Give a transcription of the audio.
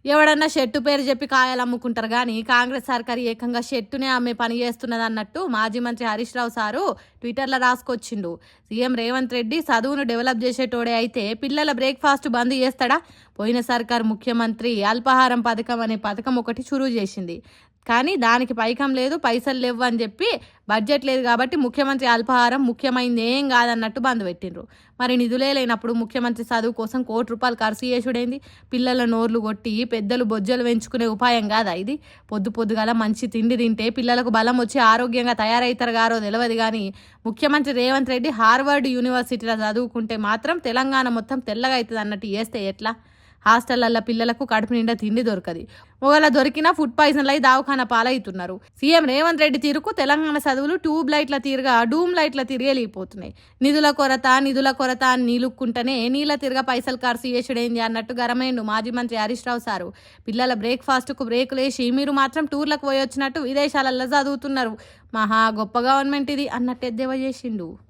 ఎవడన్నా షెట్టు పేరు చెప్పి కాయలు అమ్ముకుంటారు కానీ కాంగ్రెస్ సర్కారు ఏకంగా షెట్టునే అమ్మే పని చేస్తున్నది అన్నట్టు మాజీ మంత్రి హరీష్ రావు సారు ట్విట్టర్లో రాసుకొచ్చిండు. సీఎం రేవంత్ రెడ్డి చదువును డెవలప్ చేసేటోడే అయితే పిల్లల బ్రేక్ఫాస్ట్ బంద్ చేస్తాడా? పోయిన సర్కారు ముఖ్యమంత్రి అల్పాహారం పథకం అనే పథకం ఒకటి చురువు చేసింది. కానీ దానికి పైకం లేదు, పైసలు లేవు అని చెప్పి బడ్జెట్ లేదు కాబట్టి ముఖ్యమంత్రి అల్పాహారం ముఖ్యమైనది ఏం కాదన్నట్టు బంద్ పెట్టిండ్రు. మరి నిధులే లేనప్పుడు ముఖ్యమంత్రి చదువు కోసం ₹1 ఖర్చు చేసుడేంది? పిల్లల నోర్లు కొట్టి పెద్దలు బొజ్జలు పెంచుకునే ఉపాయం కాదా ఇది? పొద్దుగాల మంచి తిండి తింటే పిల్లలకు బలం వచ్చి ఆరోగ్యంగా తయారవుతారు గారో తెలియదు కానీ ముఖ్యమంత్రి రేవంత్ రెడ్డి హార్వర్డ్ యూనివర్సిటీలో చదువుకుంటే మాత్రం తెలంగాణ మొత్తం తెల్లగా అవుతుంది అన్నట్టు చేస్తే ఎట్లా? హాస్టళ్లలో పిల్లలకు కడుపు నిండా తిండి దొరకది. ఒకవేళ దొరికినా ఫుడ్ పాయిజన్లు అయి దవాఖాన పాలవుతున్నారు. సీఎం రేవంత్ రెడ్డి తీరుకు తెలంగాణ చదువులు ట్యూబ్ లైట్ల తీరుగా డూమ్ లైట్ల తిరిగి వెళ్ళిపోతున్నాయి. నిధుల కొరత అని నీలుక్కుంటేనే నీళ్ళ తిరగ పైసలు ఖర్చు చేసుడేంది అన్నట్టు గరమైండు మాజీ మంత్రి హరీష్ రావు సారు. పిల్లల బ్రేక్ఫాస్ట్కు బ్రేకులేసి మీరు మాత్రం టూర్లకు పోయి వచ్చినట్టు విదేశాలలో చదువుతున్నారు. మహా గొప్ప గవర్నమెంట్ ఇది అన్నట్టు ఎద్దేవా చేసిండు.